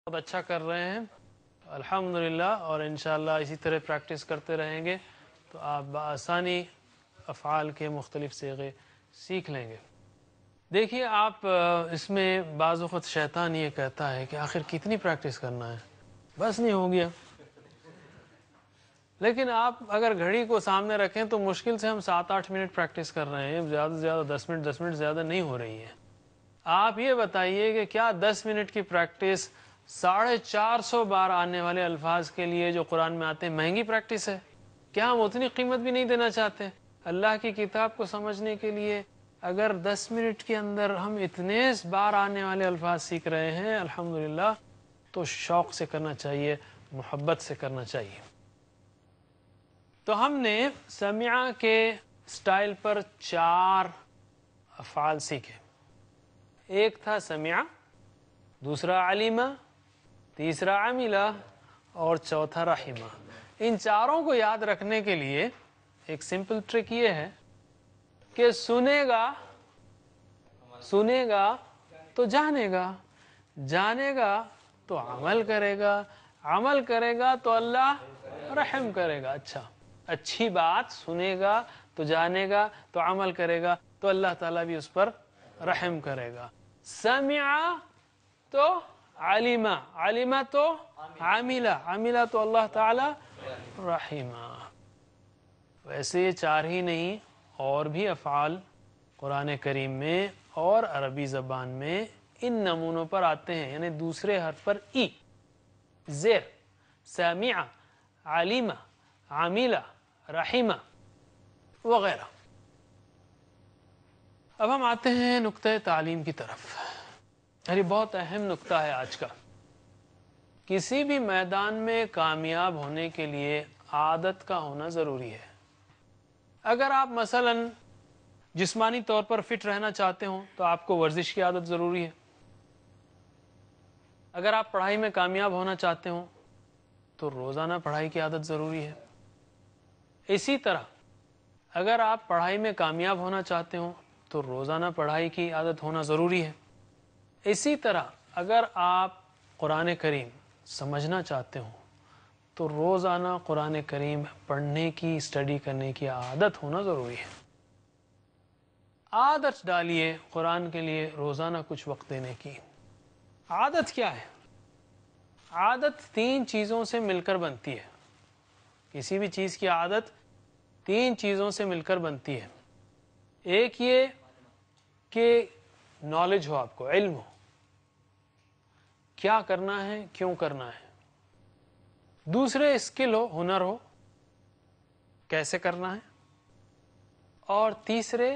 بہت اچھا کر رہے ہیں الحمدللہ، اور انشاءاللہ اسی طرح پریکٹس کرتے رہیں گے تو آپ بآسانی افعال کے مختلف صیغے سیکھ لیں گے۔ دیکھیے آپ اس میں بعض وقت شیطان یہ کہتا ہے کہ آخر کتنی پریکٹس کرنا ہے، بس نہیں ہو گیا۔ لیکن آپ اگر گھڑی کو سامنے رکھیں تو مشکل سے ہم 7-8 منٹ پریکٹس کر رہے ہیں، زیادہ سے زیادہ 10 منٹ زیادہ نہیں ہو رہی ہے۔ آپ یہ بتائیے کہ کیا 10 منٹ کی پریکٹس 450 بار آنے والے الفاظ کے لیے جو قرآن میں آتے ہیں مہنگی پریکٹس ہے؟ کیا ہم اتنی قیمت بھی نہیں دینا چاہتے؟ اللہ کی کتاب کو سمجھنے کے لیے اگر 10 منٹ کے اندر ہم اتنے بار آنے والے الفاظ سیکھ رہے ہیں الحمدللہ، تو شوق سے کرنا چاہیے، محبت سے کرنا چاہیے۔ تو ہم نے سمع کے سٹائل پر 4 افعال سیکھے۔ ایک تھا سمع، دوسرا علمہ، تیسرا عملہ اور چوتھا رحمہ۔ ان چاروں کو یاد رکھنے کے لیے ایک سمپل ٹرک یہ ہے کہ سنے گا تو جانے گا تو عمل کرے گا تو اللہ رحم کرے گا۔ اچھی بات سنے گا تو جانے گا تو عمل کرے گا تو اللہ تعالیٰ بھی اس پر رحم کرے گا۔ سمع تو علمہ تو عملہ تو اللہ تعالیٰ رحمہ۔ ویسے یہ 4 ہی نہیں، اور بھی افعال قرآن کریم میں اور عربی زبان میں ان نمونوں پر آتے ہیں، یعنی دوسرے حرف پر ای، زیر، سامع، علمہ، عاملہ، رحمہ وغیرہ۔ اب ہم آتے ہیں نقطۂ تعلیم کی طرف۔ یہ بہت اہم نقطہ ہے آج کا۔ کسی بھی میدان میں کامیاب ہونے کے لیے عادت کا ہونا ضروری ہے۔ اگر آپ مثلا جسمانی طور پر فٹ رہنا چاہتے ہوں تو آپ کو ورزش کی عادت ضروری ہے۔ اگر آپ پڑھائی میں کامیاب ہونا چاہتے ہوں تو روزانہ پڑھائی کی عادت ضروری ہے۔ اسی طرح اگر آپ پڑھائی میں کامیاب ہونا چاہتے ہوں تو روزانہ پڑھائی کی عادت ہونا ضروری ہے۔ اسی طرح اگر آپ قرآن کریم سمجھنا چاہتے ہوں تو روزانہ قرآن کریم پڑھنے کی، اسٹڈی کرنے کی عادت ہونا ضروری ہے۔ عادت ڈالیے قرآن کے لیے روزانہ کچھ وقت دینے کی۔ عادت کیا ہے؟ عادت 3 چیزوں سے مل کر بنتی ہے۔ کسی بھی چیز کی عادت 3 چیزوں سے مل کر بنتی ہے۔ ایک یہ کہ نالج ہو، آپ کو علم ہو، کیا کرنا ہے، کیوں کرنا ہے۔ دوسرے اسکل ہو، ہنر ہو، کیسے کرنا ہے۔ اور تیسرے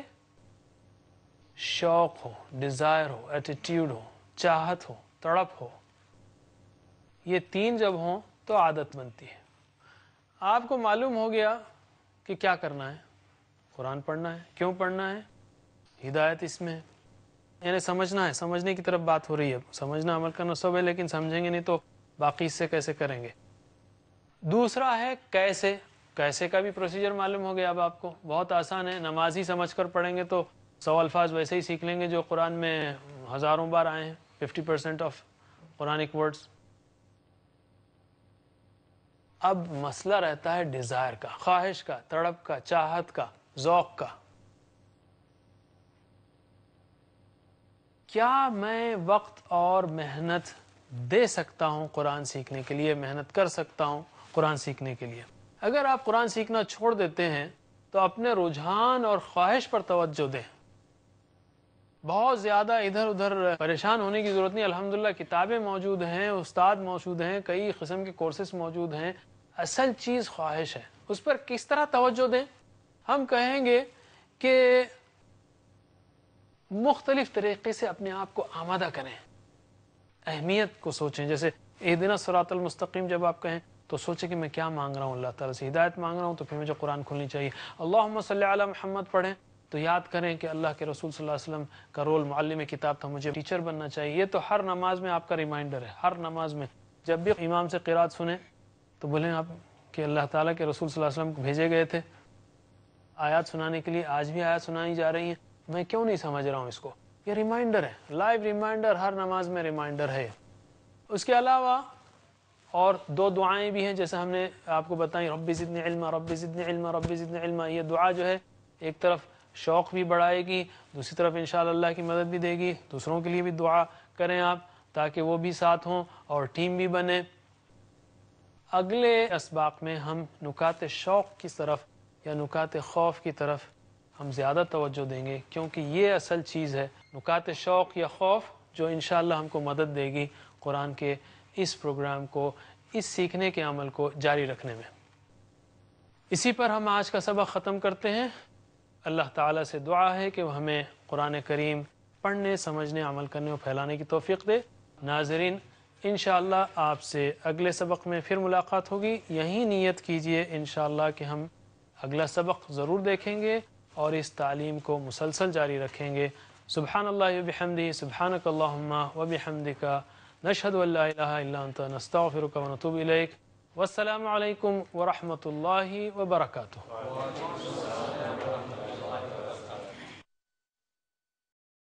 شوق ہو، ڈیزائر ہو، ایٹیٹیوڈ ہو، چاہت ہو، تڑپ ہو۔ یہ 3 جب ہوں تو عادت بنتی ہے۔ آپ کو معلوم ہو گیا کہ کیا کرنا ہے، قرآن پڑھنا ہے، کیوں پڑھنا ہے، ہدایت اس میں ہے، یعنی سمجھنا ہے، سمجھنے کی طرف بات ہو رہی ہے۔ سمجھنا عمل کرنا سب ہے، لیکن سمجھیں گے نہیں تو باقی اس سے کیسے کریں گے۔ دوسرا ہے کیسے کا بھی پروسیجر معلوم ہو گیا اب آپ کو، بہت آسان ہے۔ نماز ہی سمجھ کر پڑھیں گے تو 100 الفاظ ویسے ہی سیکھ لیں گے جو قرآن میں ہزاروں بار آئے ہیں، 50% آف قرآنک ورڈز۔ اب مسئلہ رہتا ہے ڈیزائر کا، خواہش کا، تڑپ کا، چاہت کا، ذوق کا۔ کیا میں وقت اور محنت دے سکتا ہوں قرآن سیکھنے کے لیے، محنت کر سکتا ہوں قرآن سیکھنے کے لیے؟ اگر آپ قرآن سیکھنا چھوڑ دیتے ہیں تو اپنے رجحان اور خواہش پر توجہ دیں۔ بہت زیادہ ادھر ادھر پریشان ہونے کی ضرورت نہیں۔ الحمدللہ کتابیں موجود ہیں، استاد موجود ہیں، کئی قسم کے کورسز موجود ہیں۔ اصل چیز خواہش ہے، اس پر کس طرح توجہ دیں؟ ہم کہیں گے کہ مختلف طریقے سے اپنے آپ کو آمادہ کریں، اہمیت کو سوچیں۔ جیسے اہدنا الصراط المستقیم جب آپ کہیں تو سوچیں کہ میں کیا مانگ رہا ہوں، اللہ تعالیٰ سے ہدایت مانگ رہا ہوں تو پھر مجھے قرآن کھولنی چاہیے۔ اللہم صلی علی محمد پڑھیں تو یاد کریں کہ اللہ کے رسول صلی اللہ علیہ وسلم کا رول معلم کتاب تھا، مجھے ٹیچر بننا چاہیے۔ یہ تو ہر نماز میں آپ کا ریمائنڈر ہے۔ ہر نماز میں جب بھی امام سے قرات سنیں تو بولیں آپ کہ اللہ تعالیٰ کے رسول صلی اللہ علیہ وسلم کو بھیجے گئے تھے آیات سنانے کے لیے، آج بھی آیات سنائی جا رہی ہیں، میں کیوں نہیں سمجھ رہا ہوں اس کو؟ یہ ریمائنڈر ہے، لائیو ریمائنڈر، ہر نماز میں ریمائنڈر ہے۔ اس کے علاوہ اور دو دعائیں بھی ہیں جیسے ہم نے آپ کو بتائیں، ربی زدنی علما، ربی زدنی علما، ربی زدنی علما. یہ دعا جو ہے ایک طرف شوق بھی بڑھائے گی، دوسری طرف انشاءاللہ اللہ کی مدد بھی دے گی. دوسروں کے لیے بھی دعا کریں آپ تاکہ وہ بھی ساتھ ہوں اور ٹیم بھی بنے. اگلے اسباق میں ہم نکات شوق کی طرف یا نکات خوف کی طرف ہم زیادہ توجہ دیں گے، کیونکہ یہ اصل چیز ہے، نکات شوق یا خوف، جو انشاءاللہ ہم کو مدد دے گی قرآن کے اس پروگرام کو، اس سیکھنے کے عمل کو جاری رکھنے میں. اسی پر ہم آج کا سبق ختم کرتے ہیں. اللہ تعالیٰ سے دعا ہے کہ وہ ہمیں قرآن کریم پڑھنے، سمجھنے، عمل کرنے اور پھیلانے کی توفیق دے. ناظرین، انشاءاللہ آپ سے اگلے سبق میں پھر ملاقات ہوگی. یہی نیت کیجئے انشاءاللہ کہ ہم اگلا سبق ضرور دیکھیں گے اور اس تعلیم کو مسلسل جاری رکھیں گے. سبحان اللہ و بحمدہ، سبحانک اللہم و بحمدک، نشہد ان لا الہ الا انت، نستغفرک و نتوب الیک. والسلام علیکم ورحمۃ اللہ وبرکاتہ.